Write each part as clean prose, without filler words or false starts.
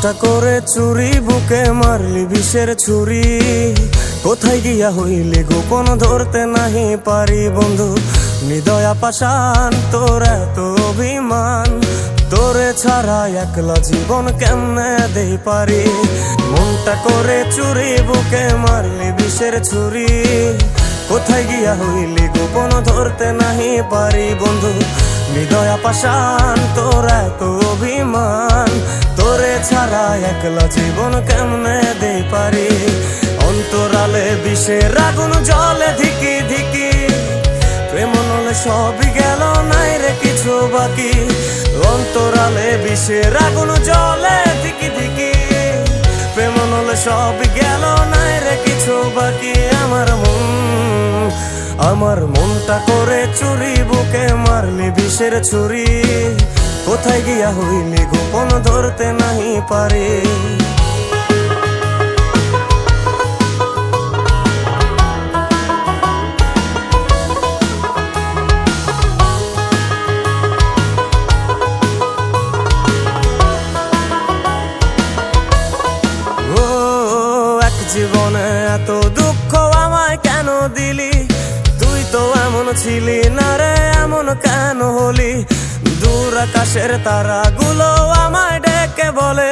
মনটা করে চুরি, বুকে মারলি বিষের ছুরি। কোথায় গিয়া হইলি গোপন, ধরতে নাহি পারি বন্ধু। হৃদয়া পাষাণ, তোর এত অভিমান, তোরে ছাড়া একলা জীবন কেমনে দেই পারি। মনটা করে চুরি, বুকে মারলি বিষের ছুরি। কোথায় গিয়া হইলি গোপন, ধরতে নাহি পারি বন্ধু। হৃদয়া পাষাণ, তোর এত অভিমান, তোরে ছাড়া একলা জীবন কেমনে দেই পারি। অন্তরালে বিষের আগুন জ্বলে ধিকি ধিকি, প্রেম নলে সবই গেল, নাই রে কিছু বাকি। অন্তরালে বিষের আগুন জ্বলে ধিকি ধিকি, প্রেম নলে সবই গেল, নাই রে কিছু বাকি। আমার মনটা করে চুরি, বুকে মারলি বিষের ছুরি। কোথায় গিয়া হইলি গোপন, ধরতে নাহি পারি। এক জীবনে এত দুঃখ আমায় কেন দিলি? তুই তো এমন ছিলি না রে, এমন কেন হলি? দূর আকাশের তারাগুলো আমায় ডেকে বলে,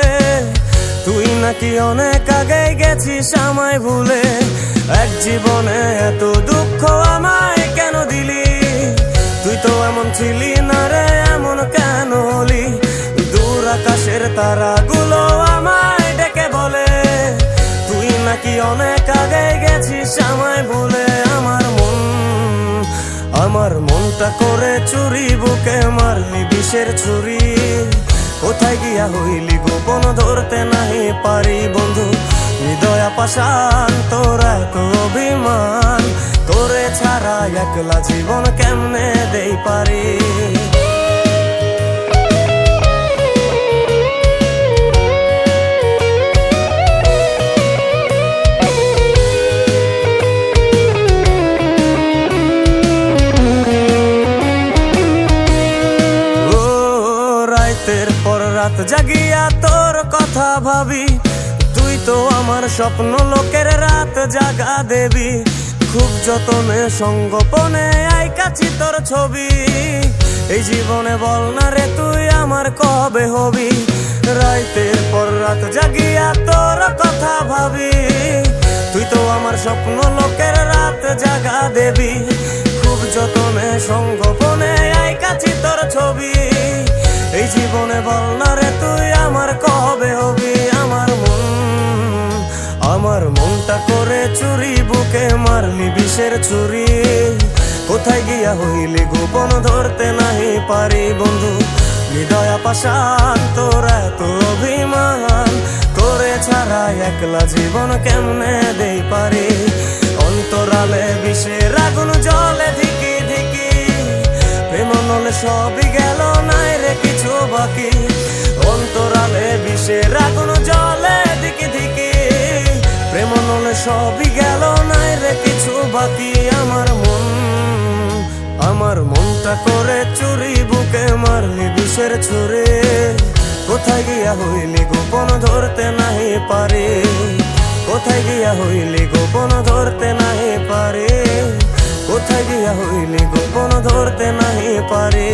তুই নাকি অনেক আগে গেছিস আমায় ভুলে। এক জীবনে এত দুঃখ আমায় কেন দিলি? তুই তো এমন ছিলি না রে, এমন কেন হলি? দূর আকাশের তারাগুলো আমায় ডেকে বলে, তুই নাকি অনেক আগে গেছিস আমায় ভুলে। আমার মনটা করে চুরি, বুকে মারলি বিষের ছুরি। কোথায় গিয়া হইলি গোপন, ধরতে নাহি পারি বন্ধু। হৃদয়া পাষাণ, তোর এত অভিমান, তোরে ছাড়া একলা জীবন কেমনে দেই পারি। রাতের পর রাত জাগিয়া তোর কথা ভাবি, তুই তো আমার স্বপ্ন লোকের রাত জাগা দেবী। খুব যতনে সঙ্গোপনে আইকাছি তোর ছবি। এই জীবনে বল না রে তুই আমার কবে হবি? রাতের পর রাত জাগিয়া তোর কথা ভাবি, তুই তো আমার স্বপ্ন লোকের রাত জাগা দেবী। খুব যতনে সঙ্গোপনে আইকাছি তোর ছবি। এই জীবনে বল না রে তুই আমার কবে হবি? আমার মনটা করে চুরি, বুকে মারলি বিষের ছুরি। কোথায় গিয়া হইলি গোপন, ধরতে নাহি পারি বন্ধু। হৃদয়া পাষাণ, তোর এত অভিমান, তোরে ছাড়া একলা জীবন কেমনে দেই পারি। অন্তরালে বিষের আগুন জ্বলে ধিকি ধিকি, প্রেম নলে সবই গেল, নাই রে কিছু বাকি। অন্তরালে বিষের আগুন জ্বলে ধিকি ধিকি, প্রেম নলে সবই গেল, নাই রে কিছু বাকি। আমার মনটা করে চুরি, বুকে মারলি বিষের ছুরি। কোথায় গিয়া হইলি গোপন, ধরতে নাহি পারি। কোথায় গিয়া হইলি গোপন, ধরতে নাহি পারি। কোথায় গিয়া হইলি গোপন, ধরতে নাহি পারি।